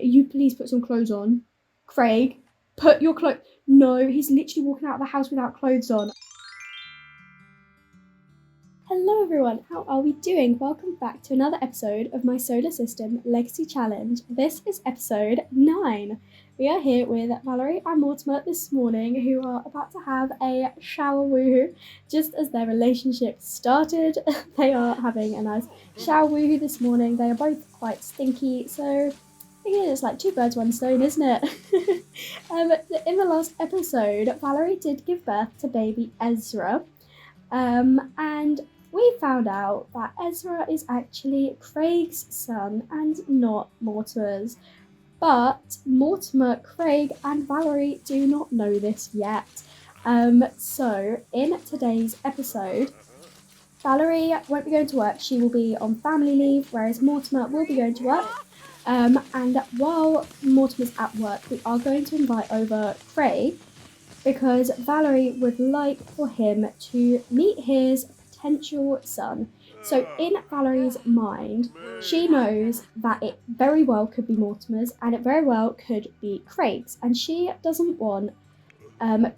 You please put some clothes on. Craig, put your clothes... No, he's literally walking out of the house without clothes on. Hello everyone, how are we doing? Welcome back to another episode of my Solar System Legacy Challenge. This is episode 9. We are here with Valerie and Mortimer this morning, who are about to have a shower woohoo. Just as their relationship started, they are having a nice shower woohoo this morning. They are both quite stinky, so I think it's like two birds, one stone, isn't it? In the last episode, Valerie did give birth to baby Ezra. And we found out that Ezra is actually Craig's son and not Mortimer's. But Mortimer, Craig, and Valerie do not know this yet. So in today's episode, Valerie won't be going to work. She will be on family leave, whereas Mortimer will be going to work. And while Mortimer's at work, we are going to invite over Craig, because Valerie would like for him to meet his potential son. So in Valerie's mind, she knows that it very well could be Mortimer's and it very well could be Craig's. And she doesn't want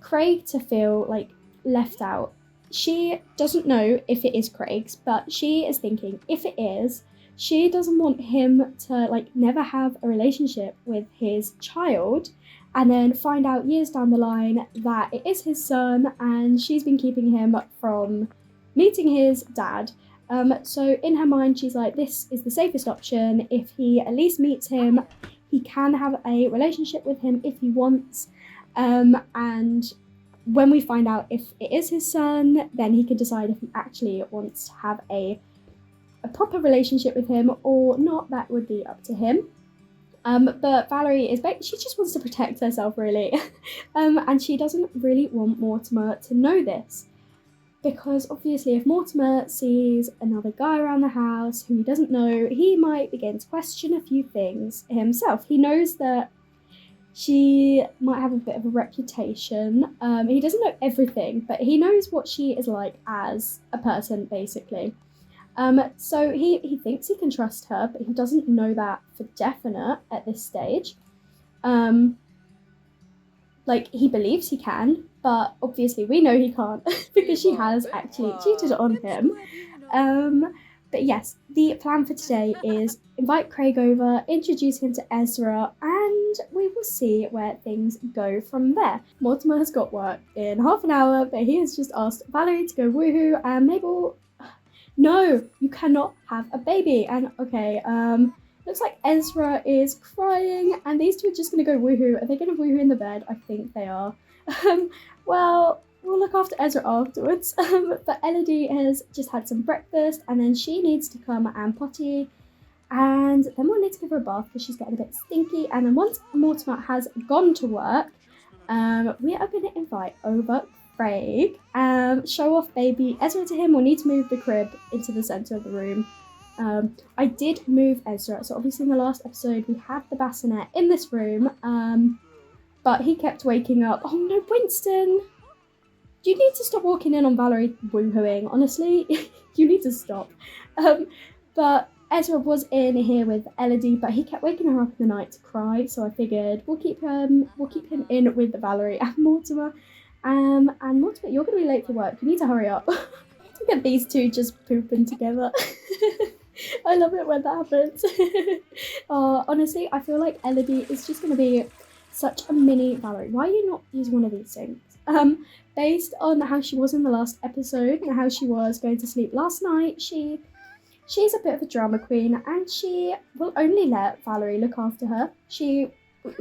Craig to feel like left out. She doesn't know if it is Craig's, but she is thinking if it is, she doesn't want him to never have a relationship with his child and then find out years down the line that it is his son and she's been keeping him from meeting his dad. So in her mind, she's like, this is the safest option. If he at least meets him, he can have a relationship with him if he wants. And when we find out if it is his son, then he can decide if he actually wants to have a proper relationship with him or not. That would be up to him. But Valerie she just wants to protect herself, really. And she doesn't really want Mortimer to know this. Because obviously if Mortimer sees another guy around the house who he doesn't know, he might begin to question a few things himself. He knows that she might have a bit of a reputation. He doesn't know everything, but he knows what she is like as a person, basically. So he thinks he can trust her, but he doesn't know that for definite at this stage. He believes he can, but obviously we know he can't because she has actually cheated on him. But yes, the plan for today is invite Craig over, introduce him to Ezra, and we will see where things go from there. Mortimer has got work in half an hour, but he has just asked Valerie to go woohoo, and Mabel... No, you cannot have a baby. And okay, looks like Ezra is crying, and these two are just going to go woohoo. Are they going to woohoo in the bed? I think they are. Well, we'll look after Ezra afterwards. But Elodie has just had some breakfast, and then she needs to come and potty. And then we'll need to give her a bath because she's getting a bit stinky. And then once Mortimer has gone to work, we are going to invite over Craig, show off baby Ezra to him. We'll need to move the crib into the centre of the room. I did move Ezra, so obviously in the last episode we had the bassinet in this room, but he kept waking up. Oh no, Winston! You need to stop walking in on Valerie woohooing, honestly. You need to stop. But Ezra was in here with Elodie, but he kept waking her up in the night to cry, so I figured we'll keep him in with the Valerie and Mortimer. And Mortimer, you're going to be late for work. You need to hurry up. Look at these two just pooping together. I love it when that happens. Honestly, I feel like Elodie is just going to be such a mini Valerie. Why are you not using one of these things? Based on how she was in the last episode and how she was going to sleep last night, she's a bit of a drama queen, and she will only let Valerie look after her. She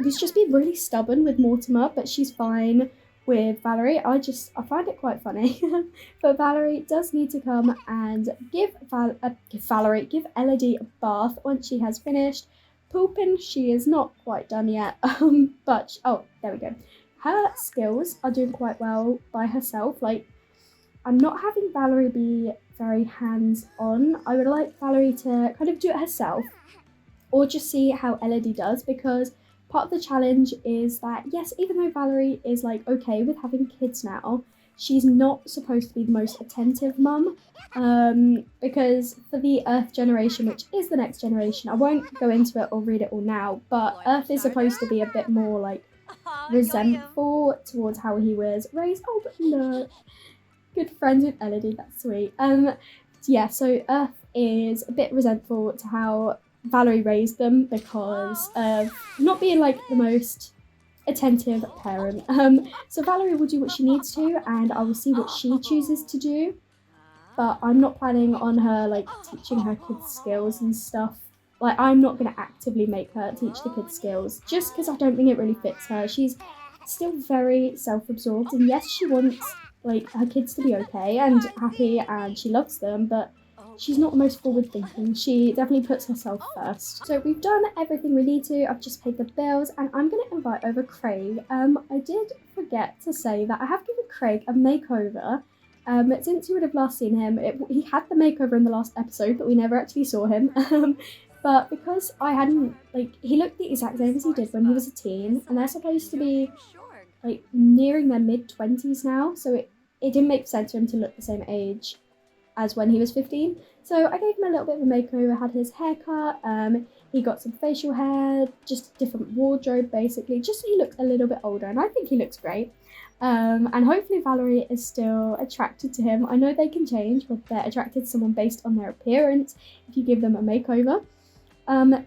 was just being really stubborn with Mortimer, but she's fine with Valerie. I find it quite funny. But Valerie does need to come and give Elodie a bath once she has finished pooping. She is not quite done yet, but there we go. Her skills are doing quite well by herself. I'm not having Valerie be very hands-on. I would like Valerie to kind of do it herself, or just see how Elodie does, because part of the challenge is that, yes, even though Valerie is okay with having kids now, she's not supposed to be the most attentive mum. Because for the Earth generation, which is the next generation, I won't go into it or read it all now, but Earth is supposed to be a bit more like resentful towards how he was raised. Oh, but look, good friends with Elodie, that's sweet. Yeah, so Earth is a bit resentful to how Valerie raised them because of not being like the most attentive parent. So Valerie will do what she needs to, and I will see what she chooses to do. But I'm not planning on her like teaching her kids skills and stuff. Like, I'm not going to actively make her teach the kids skills just because I don't think it really fits her. She's still very self-absorbed, and yes, she wants like her kids to be okay and happy, and she loves them, but she's not the most forward thinking. She definitely puts herself first. So we've done everything we need to. I've just paid the bills, and I'm going to invite over Craig. I did forget to say that I have given Craig a makeover. Since you would have last seen him, he had the makeover in the last episode, but we never actually saw him. But because I hadn't, like, he looked the exact same as he did when he was a teen, and they're supposed to be, like, nearing their mid-20s now, so it didn't make sense for him to look the same age as when he was 15. So I gave him a little bit of a makeover, had his hair cut, he got some facial hair, just a different wardrobe, basically, just so he looked a little bit older, and I think he looks great. And hopefully Valerie is still attracted to him. I know they can change, but they're attracted to someone based on their appearance if you give them a makeover.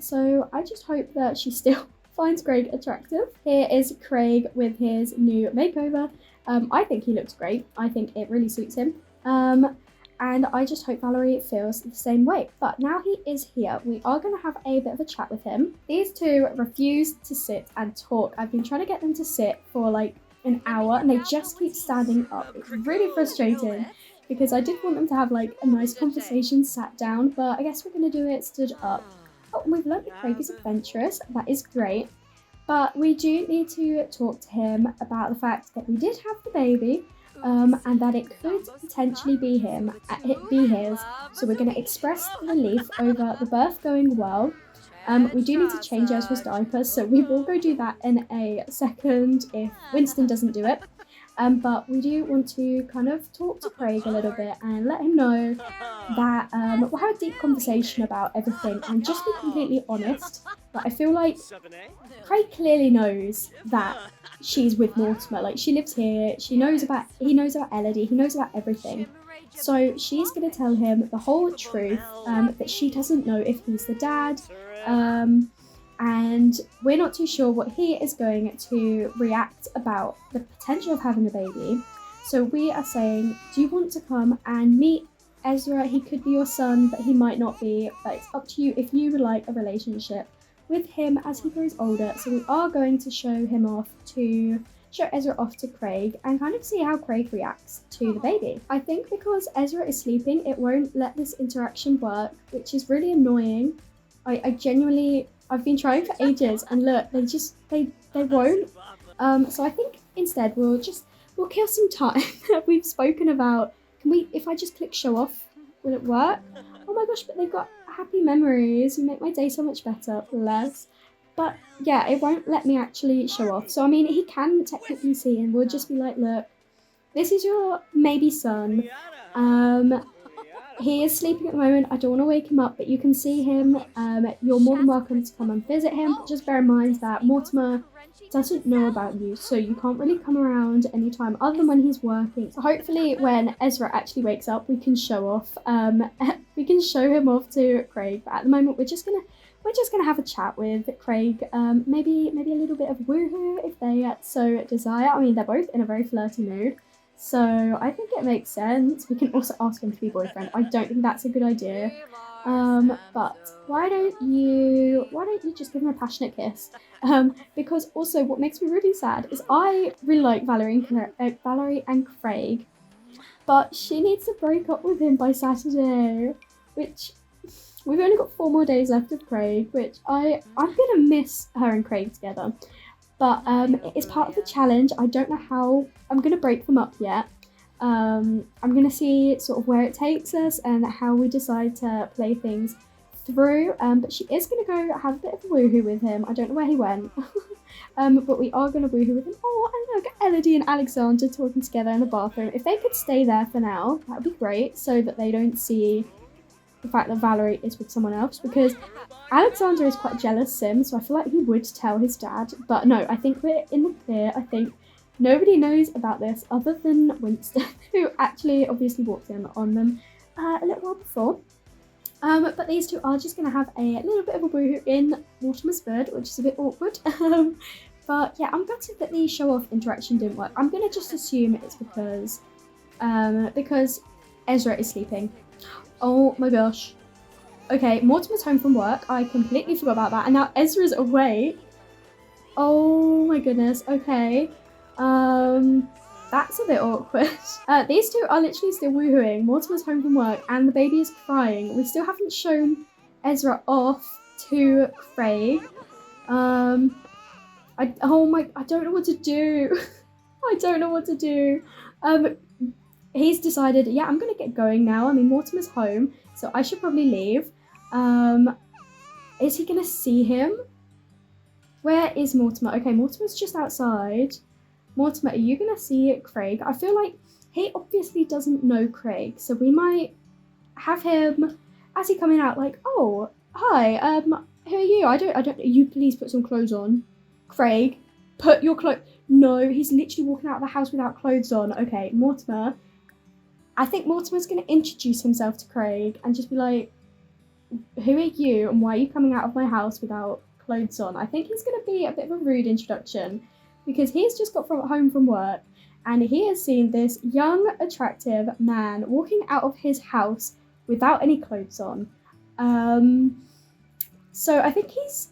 So I just hope that she still finds Craig attractive. Here is Craig with his new makeover. I think he looks great. I think it really suits him. And I just hope Valerie feels the same way. But now he is here, we are going to have a bit of a chat with him. These two refuse to sit and talk. I've been trying to get them to sit for like an hour, and they just keep standing up. It's really frustrating because I did want them to have like a nice conversation sat down, but I guess we're going to do it stood up. Oh, and we've learned that Craig is adventurous. That is great. But we do need to talk to him about the fact that we did have the baby, and that it could potentially be his. So we're going to express relief over the birth going well. We do need to change Ezra's diapers, so we will go do that in a second if Winston doesn't do it. But we do want to kind of talk to Craig a little bit and let him know that we'll have a deep conversation about everything and just be completely honest. But I feel like Craig clearly knows that she's with Mortimer. Like, she lives here, he knows about Elodie, he knows about everything. So she's going to tell him the whole truth, that she doesn't know if he's the dad, and we're not too sure what he is going to react about the potential of having a baby. So we are saying, do you want to come and meet Ezra? He could be your son, but he might not be, but it's up to you if you would like a relationship with him as he grows older. So we are going to show Ezra off to Craig and kind of see how Craig reacts to the baby. I think because Ezra is sleeping, it won't let this interaction work, which is really annoying. I genuinely, I've been trying for ages, and look, they won't. So I think instead we'll kill some time. We've spoken about, if I just click show off, will it work? Oh my gosh, but they've got happy memories. You make my day so much better, bless. But yeah, it won't let me actually show off. So I mean, he can technically see, and we'll just be like, look, this is your maybe son. He is sleeping at the moment. I don't want to wake him up, but you can see him. You're more than welcome to come and visit him. But just bear in mind that Mortimer doesn't know about you, so you can't really come around anytime other than when he's working. So hopefully when Ezra actually wakes up, we can show off. We can show him off to Craig. But at the moment, we're just gonna have a chat with Craig. Maybe a little bit of woohoo if they so desire. I mean, they're both in a very flirty mood. So I think it makes sense. We can also ask him to be boyfriend. I don't think that's a good idea. But why don't you just give him a passionate kiss? Because also what makes me really sad is I really like Valerie and Craig, but she needs to break up with him by Saturday, which we've only got 4 more days left of Craig, which I'm gonna miss her and Craig together. But it is part of the challenge. I don't know how I'm going to break them up yet. I'm going to see sort of where it takes us and how we decide to play things through. But she is going to go have a bit of a woohoo with him. I don't know where he went. But we are going to woohoo with him. Oh, and look, Elodie and Alexander talking together in the bathroom. If they could stay there for now, that would be great, so that they don't see the fact that Valerie is with someone else, because Alexander is quite a jealous sim, so I feel like he would tell his dad. But no, I think we're in the clear. I think nobody knows about this other than Winston, who actually obviously walked in on them a little while before. But these two are just going to have a little bit of a woohoo in Mortimer's bed, which is a bit awkward. But yeah, I'm gutted that the show-off interaction didn't work. I'm going to just assume it's because Ezra is sleeping. Oh my gosh. Okay, Mortimer's home from work. I completely forgot about that. And now Ezra's awake. Oh my goodness. Okay. That's a bit awkward. These two are literally still woohooing. Mortimer's home from work and the baby is crying. We still haven't shown Ezra off to Craig. I don't know what to do. I don't know what to do. He's decided, yeah, I'm gonna get going now. I mean, Mortimer's home, so I should probably leave. Is he gonna see him? Where is Mortimer? Okay, Mortimer's just outside. Mortimer, are you gonna see Craig? I feel like he obviously doesn't know Craig, so we might have him as he coming out like, oh, hi, who are you? I don't, you please put some clothes on. Craig, put your clothes. No, he's literally walking out of the house without clothes on. Okay, Mortimer. I think Mortimer's going to introduce himself to Craig and just be like, who are you and why are you coming out of my house without clothes on? I think he's going to be a bit of a rude introduction because he's just got home from work and he has seen this young, attractive man walking out of his house without any clothes on. So I think he's,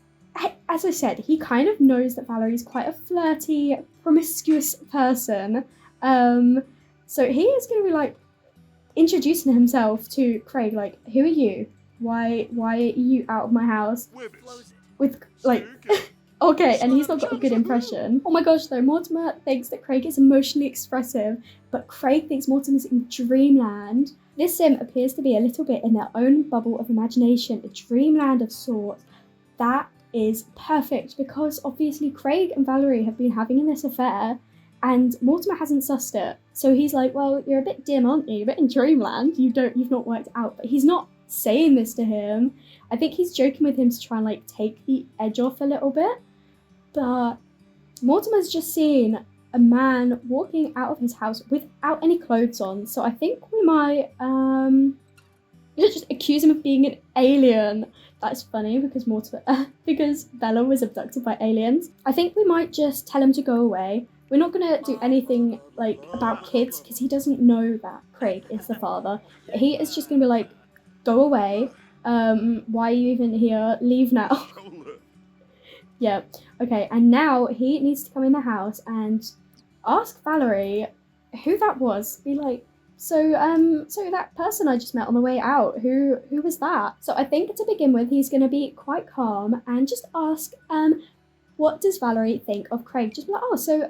as I said, he kind of knows that Valerie's quite a flirty, promiscuous person. So he is going to be like, introducing himself to Craig, like, who are you? Why are you out of my house? With, like, okay, and he's not got a good impression. Oh my gosh, though, Mortimer thinks that Craig is emotionally expressive, but Craig thinks Mortimer's in dreamland. This sim appears to be a little bit in their own bubble of imagination, a dreamland of sorts. That is perfect, because obviously Craig and Valerie have been having this affair, and Mortimer hasn't sussed it. So he's like, well, you're a bit dim, aren't you? You're a bit in dreamland. You've not worked out. But he's not saying this to him. I think he's joking with him to try and like take the edge off a little bit. But Mortimer's just seen a man walking out of his house without any clothes on. So I think we might just accuse him of being an alien. That's funny because because Bella was abducted by aliens. I think we might just tell him to go away. We're not going to do anything, like, about kids, because he doesn't know that Craig is the father. He is just going to be like, go away. Why are you even here? Leave now. Yeah. Okay, and now he needs to come in the house and ask Valerie who that was. Be like, so that person I just met on the way out, who was that? So I think to begin with, he's going to be quite calm and just ask, what does Valerie think of Craig? Just be like, oh, so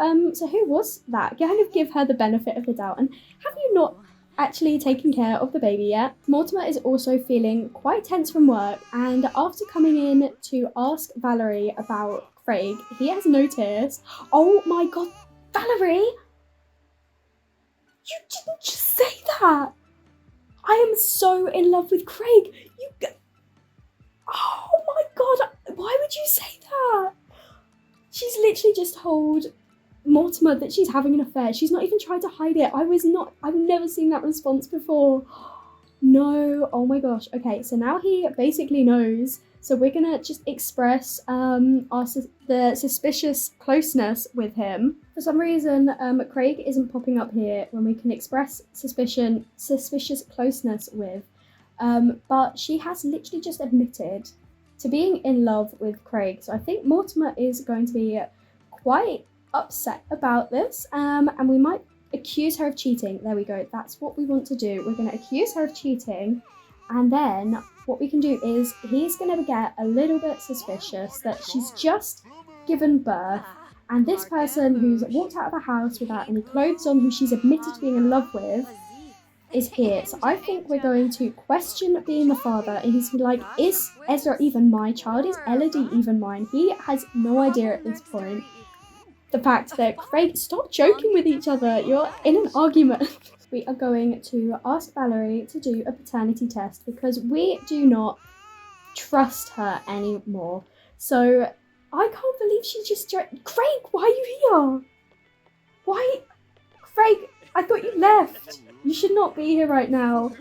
who was that? Kind of give her the benefit of the doubt. And have you not actually taken care of the baby yet? Mortimer is also feeling quite tense from work, and after coming in to ask Valerie about Craig, he has noticed, oh my god, Valerie! You didn't just say that! I am so in love with Craig! Oh my god, why would you say that? She's literally just told Mortimer that she's having an affair. She's not even tried to hide it. I've never seen that response before. No, oh my gosh. Okay, so now he basically knows. So we're gonna just express the suspicious closeness with him. For some reason, Craig isn't popping up here when we can express suspicious closeness with. But she has literally just admitted to being in love with Craig. So I think Mortimer is going to be quite upset about this, and we might accuse her of cheating. There we go. That's what we want to do. We're going to accuse her of cheating, and then what we can do is he's going to get a little bit suspicious that she's just given birth, and this person who's walked out of the house without any clothes on, who she's admitted to being in love with, is here. So I think we're going to question being the father, and he's like, is Ezra even my child? Is Elodie even mine? He has no idea at this point. the fact that Craig, stop joking with each other. You're in an argument. We are going to ask Valerie to do a paternity test because we do not trust her anymore. So I can't believe she just Craig, why are you here? Why? Craig, I thought you left. You should not be here right now.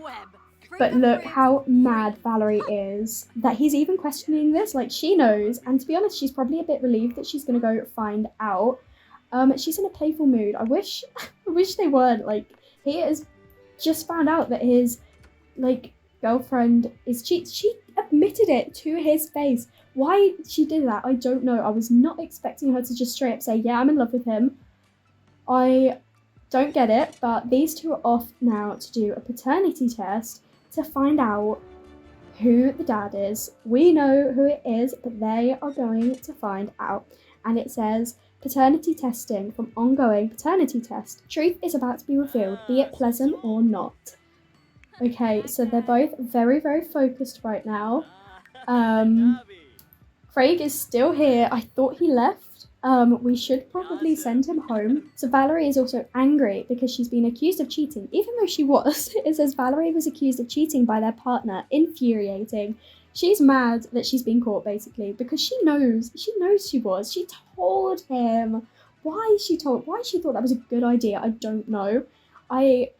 But look how mad Valerie is that he's even questioning this. Like, she knows, and to be honest, she's probably a bit relieved that she's gonna go find out. She's in a playful mood. I wish they weren't. Like, he has just found out that his girlfriend is cheating. She admitted it to his face. Why she did that, I don't know. I was not expecting her to just straight up say, yeah, I'm in love with him. I don't get it, but these two are off now to do a paternity test to find out who the dad is. We know who it is, but they are going to find out. And it says, paternity testing from ongoing paternity test. Truth is about to be revealed, be it pleasant or not. Okay, so they're both very, very focused right now. Craig is still here. I thought he left. We should probably send him home. So Valerie is also angry because she's been accused of cheating, even though she was. It says Valerie was accused of cheating by their partner. Infuriating. She's mad that she's been caught, basically, because she knows she was. She told him. Why she thought that was a good idea, I don't know. I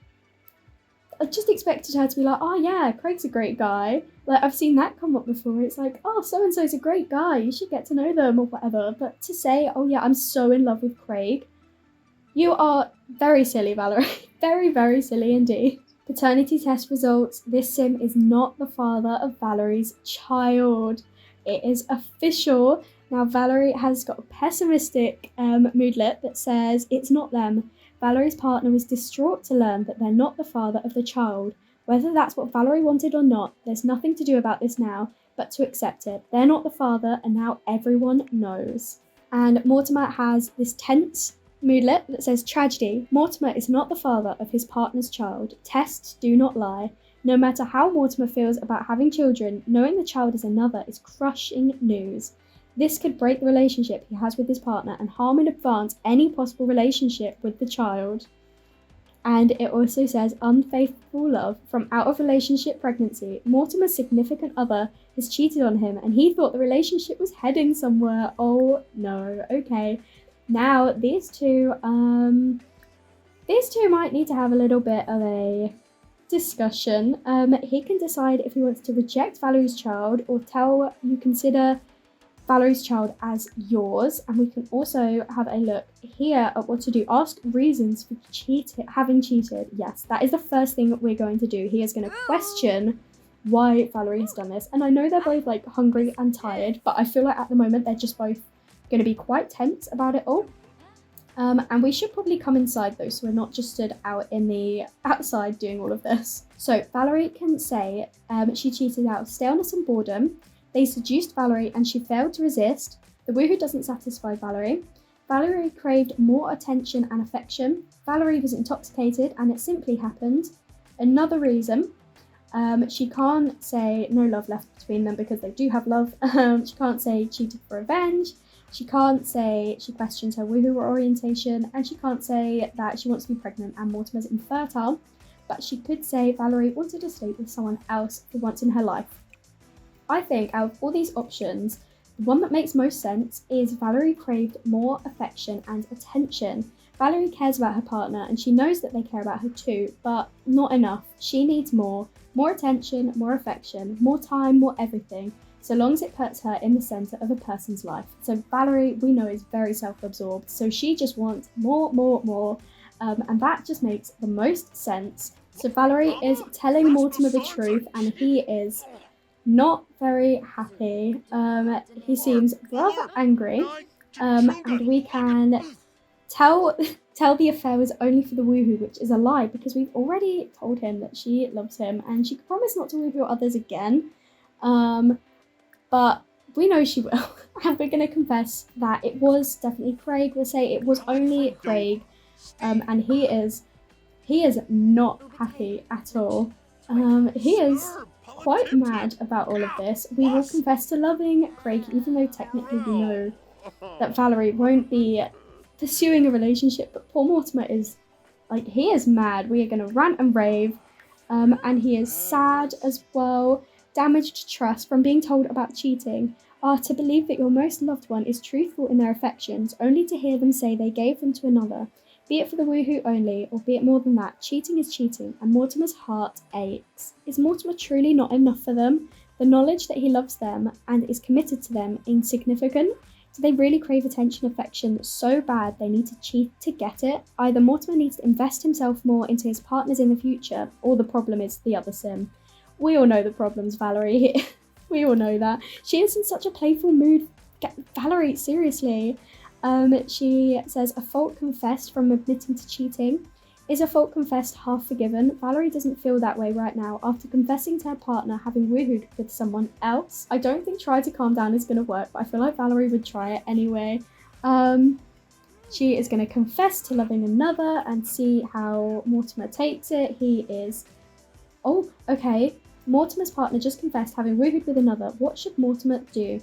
just expected her to be like, oh yeah, Craig's a great guy. Like, I've seen that come up before. It's like, oh, so-and-so's a great guy. You should get to know them or whatever. But to say, oh yeah, I'm so in love with Craig. You are very silly, Valerie. Very, very silly indeed. Paternity test results. This sim is not the father of Valerie's child. It is official. Now, Valerie has got a pessimistic moodlet that says it's not them. Valerie's partner was distraught to learn that they're not the father of the child. Whether that's what Valerie wanted or not, there's nothing to do about this now, but to accept it. They're not the father, and now everyone knows. And Mortimer has this tense moodlet that says, tragedy. Mortimer is not the father of his partner's child. Tests do not lie. No matter how Mortimer feels about having children, knowing the child is another is crushing news. This could break the relationship he has with his partner and harm in advance any possible relationship with the child. And it also says unfaithful love from out of relationship pregnancy. Mortimer's significant other has cheated on him and he thought the relationship was heading somewhere. Oh no, okay. Now these two might need to have a little bit of a discussion. He can decide if he wants to reject Valerie's child or consider Valerie's child as yours, and we can also have a look here at what to do. Ask reasons for having cheated. Yes, that is the first thing that we're going to do. He is going to question why Valerie has done this, and I know they're both like hungry and tired, but I feel like at the moment they're just both going to be quite tense about it all. And we should probably come inside though, so we're not just stood out in the outside doing all of this. So Valerie can say she cheated out of staleness and boredom. They seduced Valerie and she failed to resist. The woohoo doesn't satisfy Valerie. Valerie craved more attention and affection. Valerie was intoxicated and it simply happened. Another reason, she can't say no love left between them because they do have love. She can't say cheated for revenge. She can't say she questions her woohoo orientation. And she can't say that she wants to be pregnant and Mortimer's infertile. But she could say Valerie wanted to stay with someone else for once in her life. I think out of all these options, the one that makes most sense is Valerie craved more affection and attention. Valerie cares about her partner and she knows that they care about her too, but not enough. She needs more attention, more affection, more time, more everything, so long as it puts her in the centre of a person's life. So Valerie, we know, is very self-absorbed, so she just wants more, and that just makes the most sense. So Valerie is telling Mortimer the truth and he is not very happy. He seems rather angry, and we can tell the affair was only for the woohoo, which is a lie because we've already told him that she loves him and she could promise not to woohoo others again. But we know she will, and we're going to confess that it was definitely Craig. We'll say it was only Craig, and he is not happy at all. He is quite mad about all of this. We will confess to loving Craig, even though technically we know that Valerie won't be pursuing a relationship, but poor Mortimer is, like, he is mad. We are going to rant and rave, and he is sad as well. Damaged trust from being told about cheating. To believe that your most loved one is truthful in their affections, only to hear them say they gave them to another. Be it for the woohoo only, or be it more than that, cheating is cheating, and Mortimer's heart aches. Is Mortimer truly not enough for them? The knowledge that he loves them and is committed to them insignificant? Do they really crave attention, affection so bad they need to cheat to get it? Either Mortimer needs to invest himself more into his partners in the future, or the problem is the other sim. We all know the problems, Valerie. We all know that. She is in such a playful mood. Valerie, seriously. She says, a fault confessed from admitting to cheating. Is a fault confessed half forgiven? Valerie doesn't feel that way right now after confessing to her partner having woohooed with someone else. I don't think try to calm down is going to work, but I feel like Valerie would try it anyway. She is going to confess to loving another and see how Mortimer takes it. He is... Oh, okay. Mortimer's partner just confessed having woohooed with another. What should Mortimer do?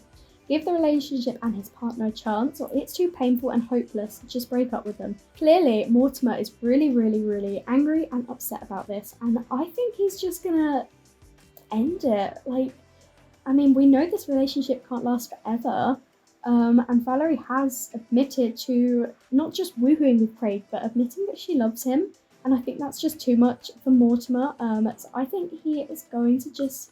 Give the relationship and his partner a chance, or it's too painful and hopeless, just break up with them. Clearly, Mortimer is really angry and upset about this, and I think he's just gonna end it. Like, I mean, we know this relationship can't last forever, and Valerie has admitted to not just woohooing with Craig, but admitting that she loves him, and I think that's just too much for Mortimer, so I think he is going to just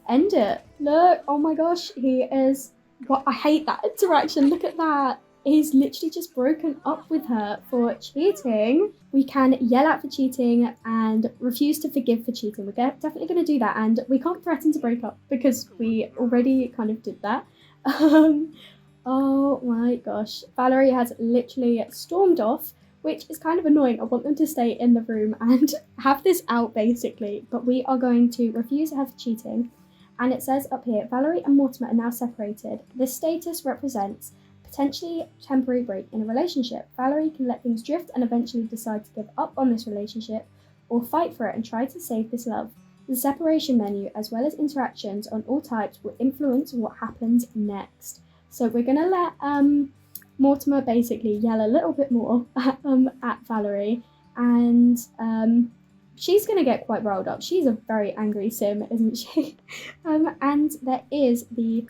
end it. Look, oh my gosh, he is... What? I hate that interaction. Look at that. He's literally just broken up with her for cheating. We can yell out for cheating and refuse to forgive for cheating. We're definitely going to do that, and we can't threaten to break up because we already kind of did that. Oh my gosh. Valerie has literally stormed off, which is kind of annoying. I want them to stay in the room and have this out basically, but we are going to refuse her for cheating. And it says up here, Valerie and Mortimer are now separated. This status represents potentially temporary break in a relationship. Valerie can let things drift and eventually decide to give up on this relationship or fight for it and try to save this love. The separation menu, as well as interactions on all types, will influence what happens next. So we're going to let Mortimer basically yell a little bit more at Valerie, and she's going to get quite riled up. She's a very angry sim, isn't she? And there is the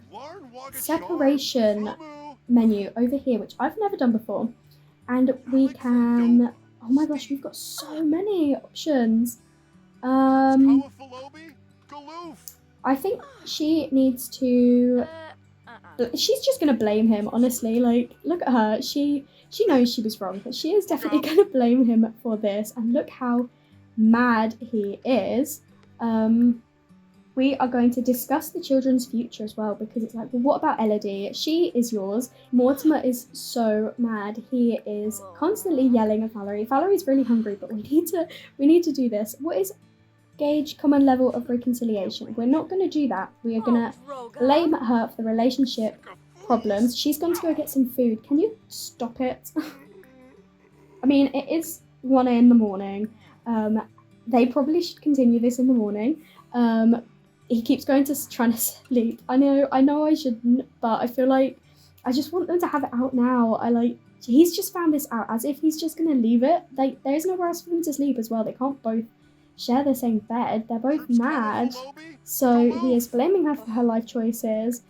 separation menu over here, which I've never done before. And we can... Oh my gosh, we've got so many options. I think she needs to... She's just going to blame him, honestly. Like, look at her. She knows she was wrong, but she is definitely going to blame him for this. And look how mad he is. We are going to discuss the children's future as well, because it's like, well, what about Elodie? She is yours. Mortimer is so mad. He is constantly yelling at Valerie. Valerie's really hungry, but we need to do this. What is gauge common level of reconciliation? We're not going to do that. We are going to blame her for the relationship problems. She's going to go get some food. Can you stop it? I mean, it is 1 a.m. in the morning. They probably should continue this in the morning. He keeps going to trying to sleep. I know I shouldn't, but I feel like I just want them to have it out now. He's just found this out as if he's just gonna leave it. There's nowhere else for them to sleep as well. They can't both share the same bed. They're both mad. So he is blaming her for her life choices.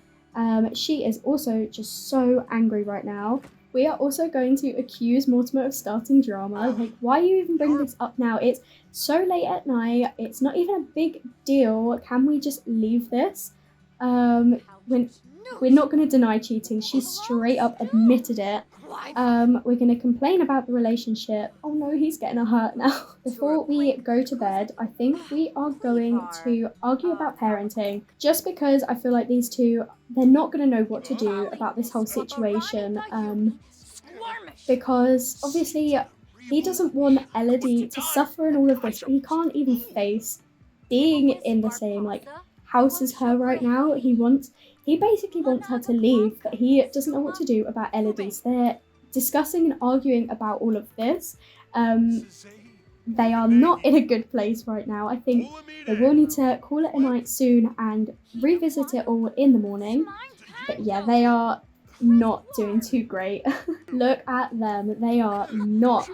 She is also just so angry right now. We are also going to accuse Mortimer of starting drama. Like, why are you even bringing this up now? It's so late at night. It's not even a big deal. Can we just leave this? We're not going to deny cheating. She straight up admitted it. We're going to complain about the relationship. Oh no, he's getting hurt now. Before we go to bed, I think we are going to argue about parenting. Just because I feel like these two, they're not going to know what to do about this whole situation. Because obviously he doesn't want Elodie to suffer in all of this. He can't even face being in the same house as her right now. He basically wants her to leave, but he doesn't know what to do about Elodie. So they're discussing and arguing about all of this. They are not in a good place right now. I think they will need to call it a night soon and revisit it all in the morning. But yeah, they are not doing too great. Look at them. They are not.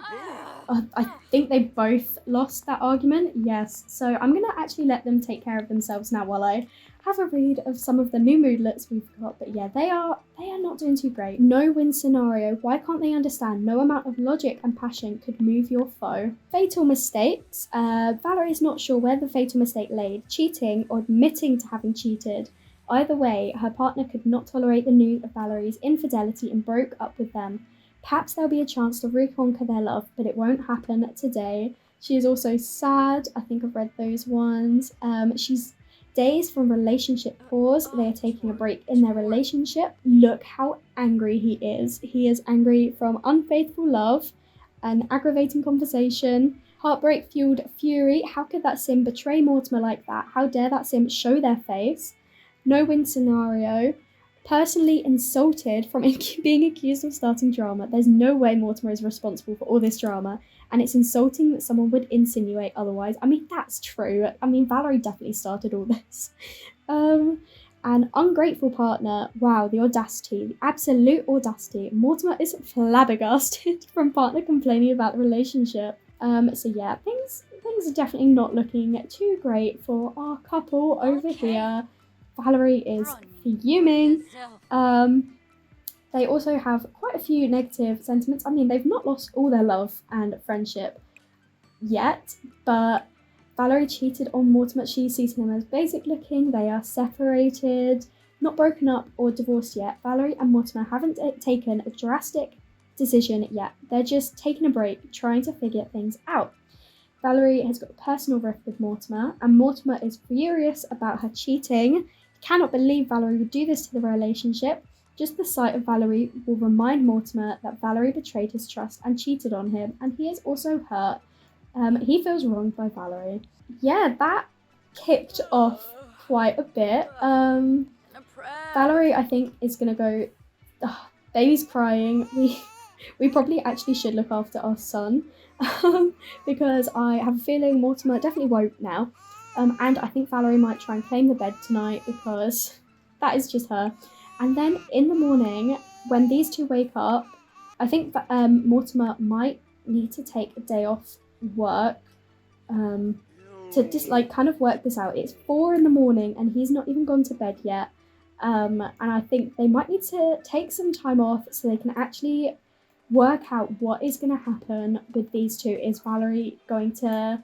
I think they both lost that argument. Yes. So I'm going to actually let them take care of themselves now while I have a read of some of the new moodlets we've got. But yeah, they are not doing too great. No-win scenario. Why can't they understand? No amount of logic and passion could move your foe. Fatal mistakes. Valerie's not sure where the fatal mistake lay. Cheating or admitting to having cheated. Either way, her partner could not tolerate the news of Valerie's infidelity and broke up with them. Perhaps there'll be a chance to reconquer their love, but it won't happen today. She is also sad. I think I've read those ones. She's days from relationship pause. They are taking a break in their relationship. Look how angry he is. He is angry from unfaithful love, an aggravating conversation, heartbreak fueled fury. How could that sim betray Mortimer like that? How dare that sim show their face? No-win scenario. Personally insulted from being accused of starting drama. There's no way Mortimer is responsible for all this drama, and it's insulting that someone would insinuate otherwise. I mean, that's true. I mean, Valerie definitely started all this. An ungrateful partner. Wow, the audacity, the absolute audacity. Mortimer is flabbergasted from partner complaining about the relationship. So yeah, things are definitely not looking too great for our couple over here. Valerie is fuming. They also have quite a few negative sentiments. I mean, they've not lost all their love and friendship yet, but Valerie cheated on Mortimer. She sees him as basic looking. They are separated, not broken up or divorced yet. Valerie and Mortimer haven't taken a drastic decision yet. They're just taking a break, trying to figure things out. Valerie has got a personal rift with Mortimer, and Mortimer is furious about her cheating. He cannot believe Valerie would do this to the relationship. Just the sight of Valerie will remind Mortimer that Valerie betrayed his trust and cheated on him, and he is also hurt. He feels wronged by Valerie. Yeah, that kicked off quite a bit. Valerie, I think, is going to go... baby's crying. We probably actually should look after our son. Because I have a feeling Mortimer definitely won't now. And I think Valerie might try and claim the bed tonight because that is just her. And then in the morning, when these two wake up, I think that Mortimer might need to take a day off work to just kind of work this out. It's 4 a.m. and he's not even gone to bed yet. And I think they might need to take some time off so they can actually work out what is going to happen with these two. Is Valerie going to...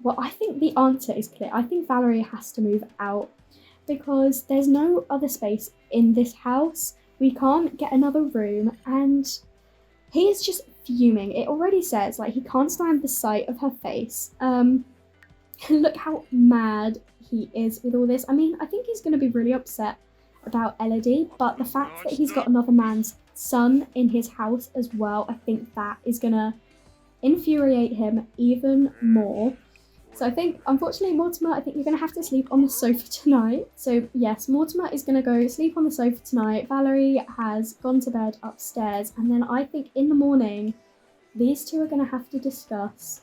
Well, I think the answer is clear. I think Valerie has to move out because there's no other space in this house. We can't get another room, and he is just fuming. It already says he can't stand the sight of her face. Look how mad he is with all this. I mean, I think he's going to be really upset about Elodie, but the fact that he's got another man's son in his house as well, I think that is going to infuriate him even more. So I think, unfortunately, Mortimer, I think you're going to have to sleep on the sofa tonight. So yes, Mortimer is going to go sleep on the sofa tonight. Valerie has gone to bed upstairs. And then I think in the morning, these two are going to have to discuss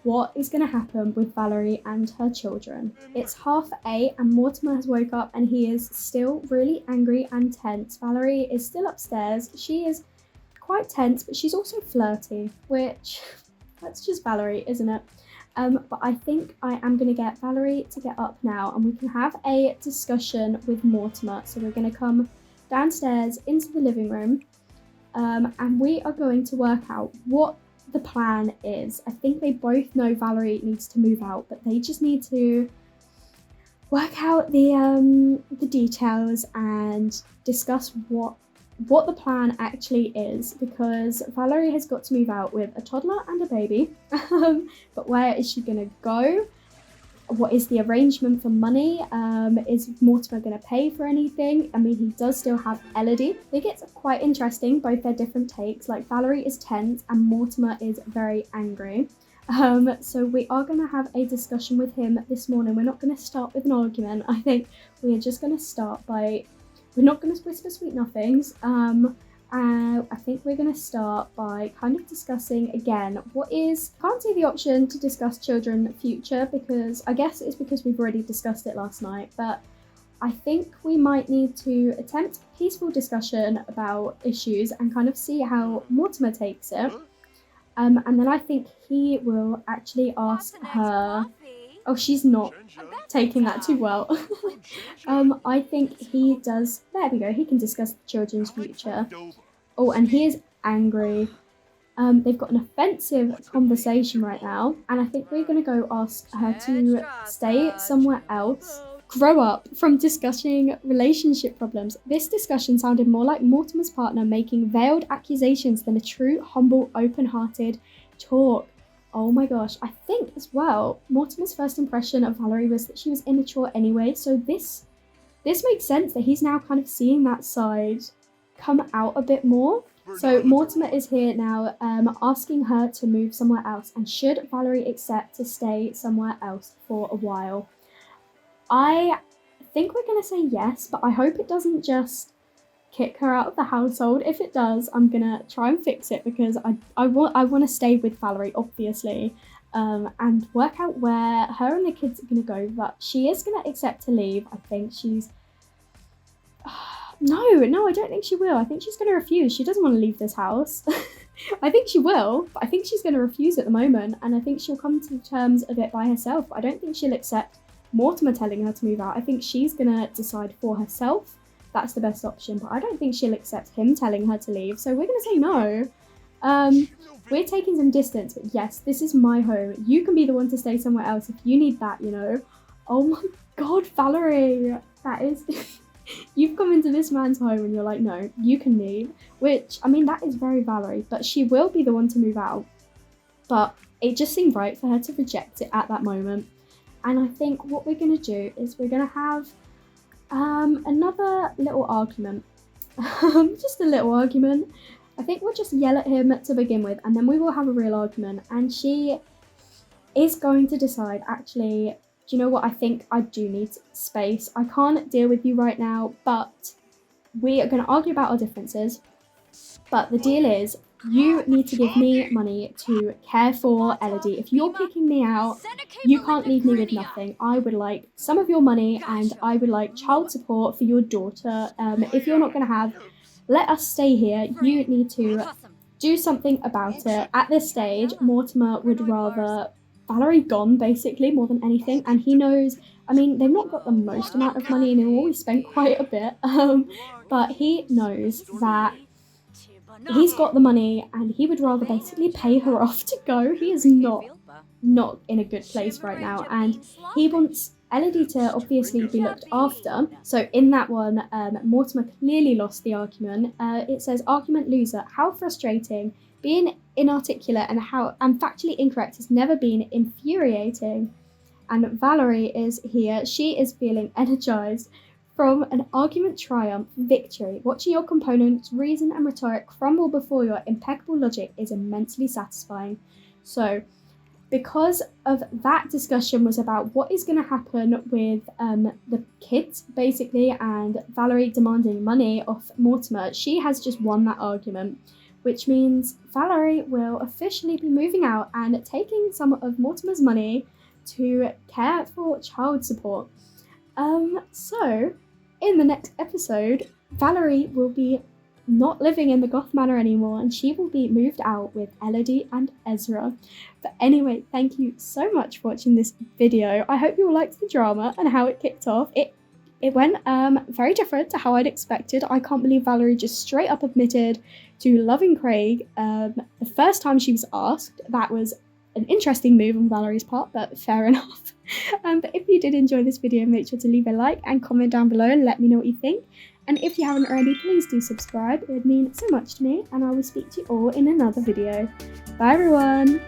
what is going to happen with Valerie and her children. It's 8:30 and Mortimer has woke up and he is still really angry and tense. Valerie is still upstairs. She is quite tense, but she's also flirty, which that's just Valerie, isn't it? But I think I am going to get Valerie to get up now and we can have a discussion with Mortimer. So we're going to come downstairs into the living room and we are going to work out what the plan is. I think they both know Valerie needs to move out, but they just need to work out the details and discuss what the plan actually is, because Valerie has got to move out with a toddler and a baby. But where is she going to go? What is the arrangement for money? Is Mortimer going to pay for anything? I mean, he does still have Elodie. I think it's quite interesting, both their different takes. Valerie is tense and Mortimer is very angry. So we are going to have a discussion with him this morning. We're not going to start with an argument. I think we are just going to start by... We're not going to whisper sweet nothings. I think we're going to start by kind of discussing again can't see the option to discuss children future, because I guess it's because we've already discussed it last night, but I think we might need to attempt peaceful discussion about issues and kind of see how Mortimer takes it. And then I think he will actually ask her. Oh, she's not taking that too well. I think he does. There we go. He can discuss the children's future. Oh, and he is angry. They've got an offensive conversation right now, and I think we're going to go ask her to stay somewhere else. Grow up from discussing relationship problems. This discussion sounded more like Mortimer's partner making veiled accusations than a true, humble, open-hearted talk. Oh my gosh, I think as well, Mortimer's first impression of Valerie was that she was immature anyway, so this makes sense that he's now kind of seeing that side come out a bit more. So Mortimer is here now, asking her to move somewhere else, and should Valerie accept to stay somewhere else for a while? I think we're going to say yes, but I hope it doesn't just kick her out of the household. If it does, I'm going to try and fix it, because I want to stay with Valerie, obviously, and work out where her and the kids are going to go, but she is going to accept to leave. I think she's... No, I don't think she will. I think she's going to refuse. She doesn't want to leave this house. I think she will, but I think she's going to refuse at the moment, and I think she'll come to terms of it by herself. I don't think she'll accept Mortimer telling her to move out. I think she's going to decide for herself. That's the best option, but I don't think she'll accept him telling her to leave, so we're going to say no. We're taking some distance, but yes, this is my home. You can be the one to stay somewhere else if you need that, you know. Oh my god, Valerie, that is... You've come into this man's home and you're like, no, you can leave. Which, I mean, that is very Valerie, but she will be the one to move out. But it just seemed right for her to reject it at that moment. And I think what we're going to do is we're going to have another little argument. Just a little argument. I think we'll just yell at him to begin with, and then we will have a real argument. And she is going to decide, actually... Do you know what? I think I do need space. I can't deal with you right now, but we are going to argue about our differences. But the deal is, you need to give me money to care for Elodie. If you're kicking me out, you can't leave me with nothing. I would like some of your money, and I would like child support for your daughter. If you're not going to let us stay here, you need to do something about it. At this stage, Mortimer would rather... Valerie gone, basically, more than anything, and he knows, I mean, they've not got the most amount of money, and they've always spent quite a bit, but he knows that he's got the money, and he would rather basically pay her off to go. He is not in a good place right now, and he wants Elodie to obviously be looked after. So in that one, Mortimer clearly lost the argument. It says, argument loser, how frustrating. Being inarticulate and factually incorrect has never been infuriating. And Valerie is here. She is feeling energized from an argument triumph victory. Watching your components reason and rhetoric crumble before your impeccable logic is immensely satisfying. So, because of that discussion was about what is going to happen with the kids, basically, and Valerie demanding money off Mortimer, she has just won that argument. Which means Valerie will officially be moving out and taking some of Mortimer's money to care for child support. So, in the next episode, Valerie will be not living in the Goth Manor anymore, and she will be moved out with Elodie and Ezra. But anyway, thank you so much for watching this video. I hope you all liked the drama and how it kicked off. It went very different to how I'd expected. I can't believe Valerie just straight up admitted to loving Craig the first time she was asked. That was an interesting move on Valerie's part, but fair enough. But if you did enjoy this video, make sure to leave a like and comment down below and let me know what you think. And if you haven't already, please do subscribe. It would mean so much to me, and I will speak to you all in another video. Bye everyone!